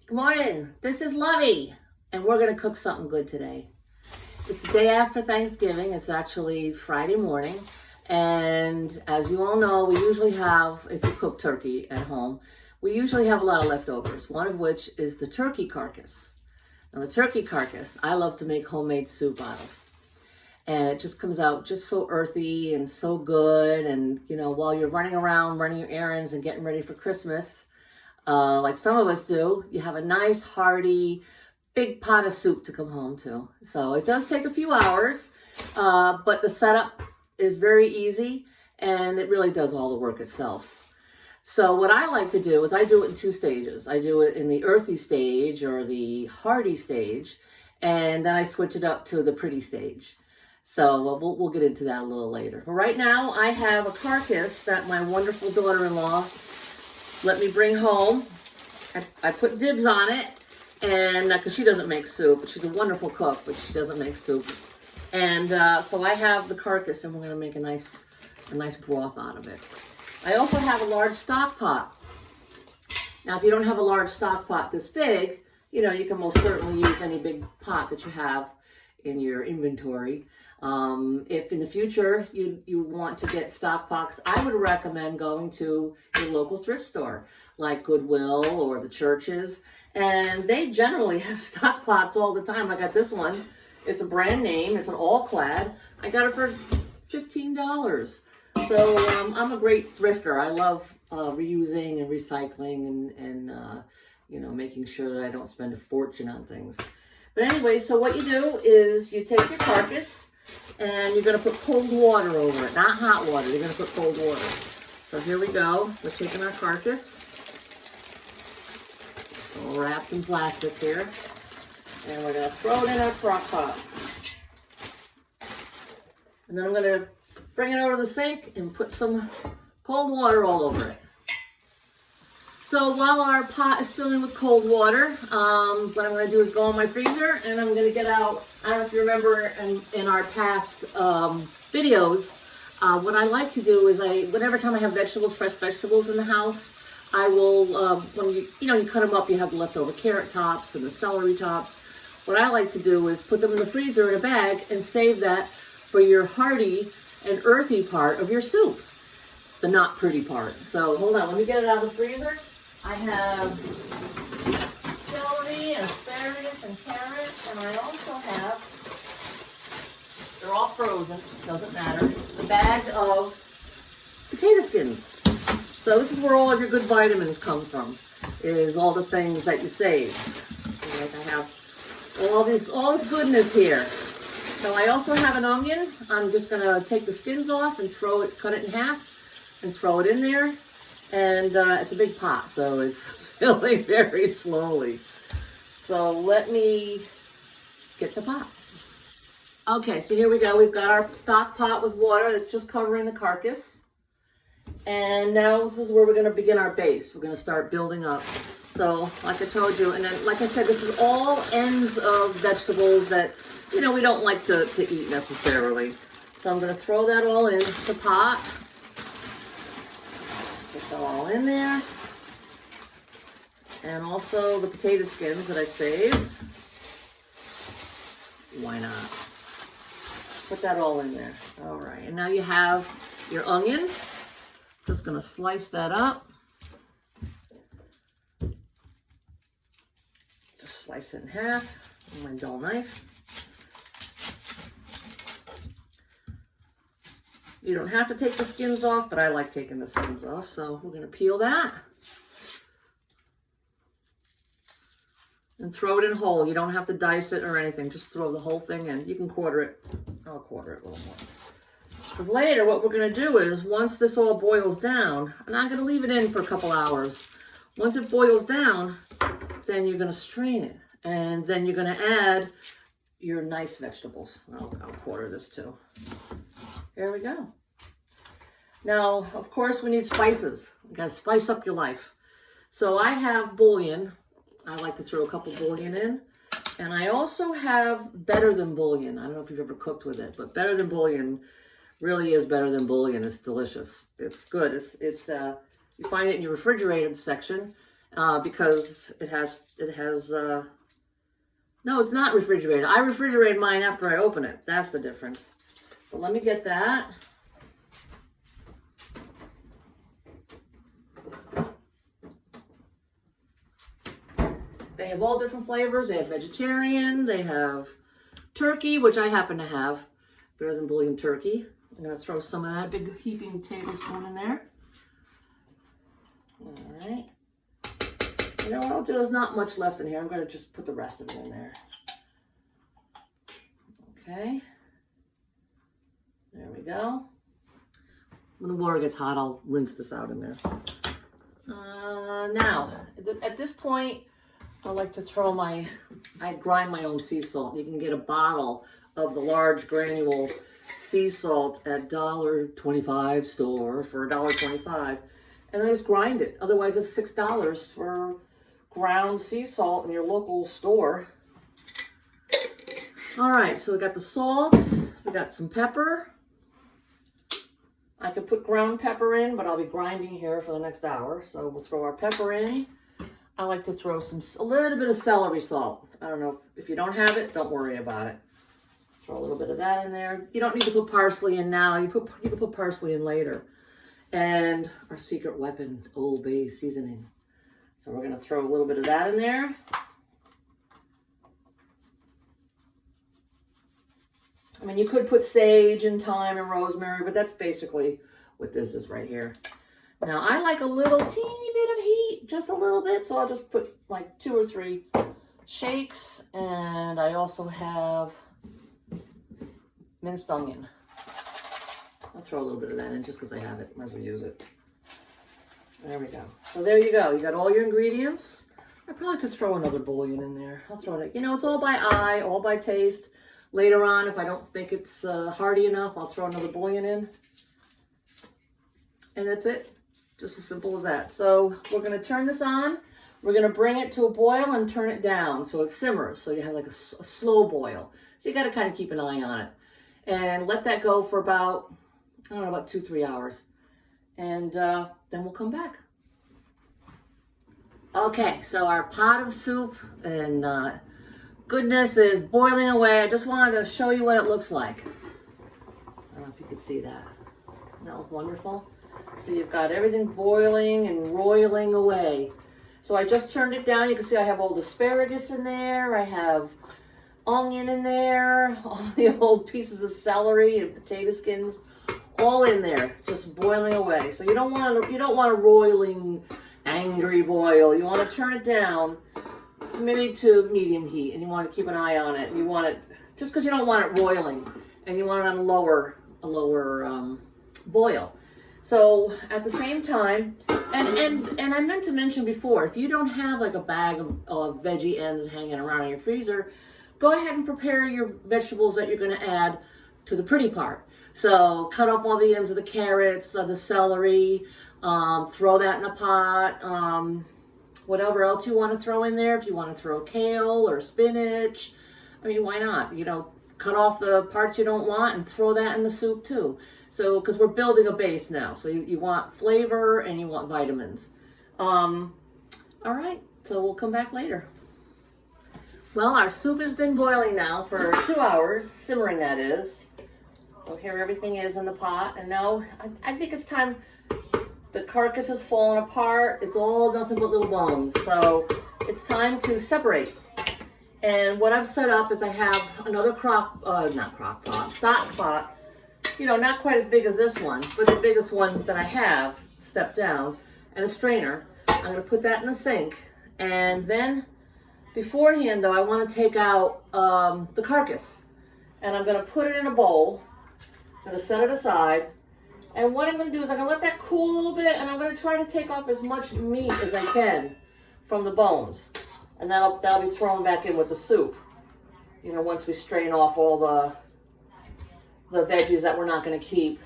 Good morning, this is Lovey, and we're going to cook something good today. It's the day after Thanksgiving. It's actually Friday morning, and as you all know, we usually have, if you cook turkey at home, we usually have a lot of leftovers, one of which is the turkey carcass. Now the turkey carcass, I love to make homemade soup out of. And it just comes out just so earthy and so good, and you know, while you're running around, running your errands and getting ready for Christmas, like some of us do, you have a nice, hearty, big pot of soup to come home to. So it does take a few hours, but the setup is very easy, and it really does all the work itself. So what I like to do is I do it in two stages. I do it in the earthy stage or the hearty stage, and then I switch it up to the pretty stage. So we'll get into that a little later. But right now I have a carcass that my wonderful daughter-in-law let me bring home. I put dibs on it, and because she doesn't make soup. She's a wonderful cook, but she doesn't make soup. And so I have the carcass, and we're going to make a nice broth out of it. I also have a large stock pot. Now, if you don't have a large stock pot this big, you know, you can most certainly use any big pot that you have in your inventory. If in the future you want to get stock pots, I would recommend going to your local thrift store like Goodwill or the churches, and they generally have stock pots all the time. I got this one. It's a brand name. It's an all-clad. I got it for $15. So I'm a great thrifter. I love reusing and recycling and you know, making sure that I don't spend a fortune on things. But anyway, so what you do is you take your carcass and you're going to put cold water over it, not hot water. You're going to put cold water. So here we go. We're taking our carcass. It's all wrapped in plastic here. And we're going to throw it in our crock pot. And then I'm going to bring it over to the sink and put some cold water all over it. So while our pot is filling with cold water, what I'm going to do is go in my freezer, and I'm going to get out, I don't know if you remember in our past videos, what I like to do is whenever time I have vegetables, fresh vegetables in the house, I will, when you cut them up, you have the leftover carrot tops and the celery tops. What I like to do is put them in the freezer in a bag and save that for your hearty and earthy part of your soup, the not pretty part. So hold on, let me get it out of the freezer. I have celery and asparagus and carrots, and I also have, they're all frozen, doesn't matter, a bag of potato skins. So this is where all of your good vitamins come from, is all the things that you save. Like I have all this goodness here. So I also have an onion. I'm just gonna take the skins off and cut it in half and throw it in there. And it's a big pot, so it's filling very slowly. So let me get the pot. Okay, so here we go. We've got our stock pot with water that's just covering the carcass. And now this is where we're going to begin our base. We're going to start building up. So like I told you, and then like I said, this is all ends of vegetables that, you know, we don't like to eat necessarily. So I'm going to throw that all in the pot. Put them all in there. And also the potato skins that I saved. Why not? Put that all in there. All right, and now you have your onion. Just gonna slice that up. Just slice it in half with my dull knife. You don't have to take the skins off, but I like taking the skins off. So we're gonna peel that and throw it in whole. You don't have to dice it or anything. Just throw the whole thing in. You can quarter it. I'll quarter it a little more. Because later what we're gonna do is, once this all boils down, and I'm gonna leave it in for a couple hours. Once it boils down, then you're gonna strain it. And then you're gonna add your nice vegetables. I'll quarter this too. There we go. Now, of course, we need spices. We gotta spice up your life. So I have bouillon. I like to throw a couple bouillon in. And I also have Better Than Bouillon. I don't know if you've ever cooked with it, but Better Than Bouillon really is better than bouillon. It's delicious. It's good. You find it in your refrigerated section. because it has, no, it's not refrigerated. I refrigerate mine after I open it. That's the difference. So let me get that. They have all different flavors. They have vegetarian, they have turkey, which I happen to have, better than bouillon turkey. I'm gonna throw some of that big heaping tablespoon in there. All right. You know what I'll do? There's not much left in here. I'm gonna just put the rest of it in there. Okay. There we go. When the water gets hot, I'll rinse this out in there. Now, at this point, I like to throw I grind my own sea salt. You can get a bottle of the large granule sea salt at $1.25 store for $1.25, and I just grind it. Otherwise, it's $6 for ground sea salt in your local store. All right, so we got the salt, we got some pepper. I could put ground pepper in, but I'll be grinding here for the next hour. So we'll throw our pepper in. I like to throw a little bit of celery salt. I don't know, if you don't have it, don't worry about it. Throw a little bit of that in there. You don't need to put parsley in now. You can put parsley in later. And our secret weapon, Old Bay seasoning. So we're gonna throw a little bit of that in there. I mean, you could put sage and thyme and rosemary, but that's basically what this is right here. Now, I like a little teeny bit of heat, just a little bit, so I'll just put like 2 or 3 shakes, and I also have minced onion. I'll throw a little bit of that in just because I have it. Might as well use it. There we go. So there you go. You got all your ingredients. I probably could throw another bouillon in there. I'll throw it. You know, it's all by eye, all by taste. Later on, if I don't think it's hearty enough, I'll throw another bouillon in. And that's it. Just as simple as that. So we're going to turn this on. We're going to bring it to a boil and turn it down so it simmers. So you have like a slow boil. So you got to kind of keep an eye on it. And let that go for about, I don't know, about 2-3 hours. And then we'll come back. Okay, so our pot of soup and goodness is boiling away. I just wanted to show you what it looks like. I don't know if you can see that. Doesn't that look wonderful? So you've got everything boiling and roiling away. So I just turned it down. You can see I have old asparagus in there. I have onion in there. All the old pieces of celery and potato skins, all in there, just boiling away. So you don't want a roiling, angry boil. You want to turn it down, maybe to medium heat, and you want to keep an eye on it. You want it just because you don't want it roiling, and you want it on a lower boil. So at the same time, and I meant to mention before, if you don't have like a bag of veggie ends hanging around in your freezer, go ahead and prepare your vegetables that you're going to add to the pretty part. So cut off all the ends of the carrots, the celery, throw that in a pot. Whatever else you want to throw in there. If you want to throw kale or spinach, I mean, why not? You know, cut off the parts you don't want and throw that in the soup too. So, because we're building a base now. So you want flavor and you want vitamins. All right, so we'll come back later. Well, our soup has been boiling now for 2 hours, simmering that is. So here everything is in the pot. And now I think it's time. The carcass has fallen apart. It's all nothing but little bones. So it's time to separate. And what I've set up is I have another stock pot. You know, not quite as big as this one, but the biggest one that I have, stepped down, and a strainer. I'm going to put that in the sink. And then beforehand, though, I want to take out the carcass. And I'm going to put it in a bowl. I'm going to set it aside. And what I'm going to do is I'm going to let that cool a little bit, and I'm going to try to take off as much meat as I can from the bones. And that'll be thrown back in with the soup. You know, once we strain off all the veggies that we're not going to keep.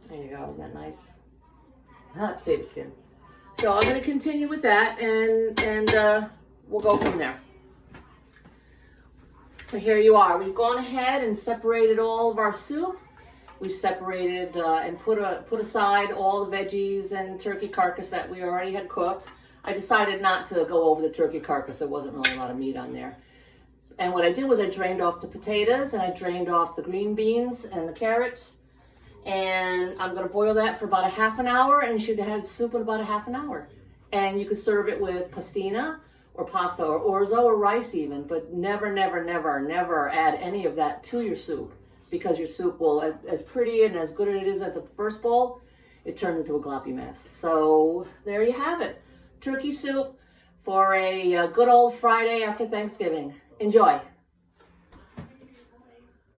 There you go. Isn't that nice? Potato skin. So I'm going to continue with that, and we'll go from there. So here you are. We've gone ahead and separated all of our soup. we separated and put aside all the veggies and turkey carcass that we already had cooked. I decided not to go over the turkey carcass. There wasn't really a lot of meat on there. And what I did was I drained off the potatoes and I drained off the green beans and the carrots. And I'm going to boil that for about a half an hour, and you should have soup in about a half an hour. And you could serve it with pastina or pasta or orzo or rice even, but never, never, never, never add any of that to your soup, because your soup will, as pretty and as good as it is at the first bowl, it turns into a gloppy mess. So there you have it. Turkey soup for a good old Friday after Thanksgiving. Enjoy.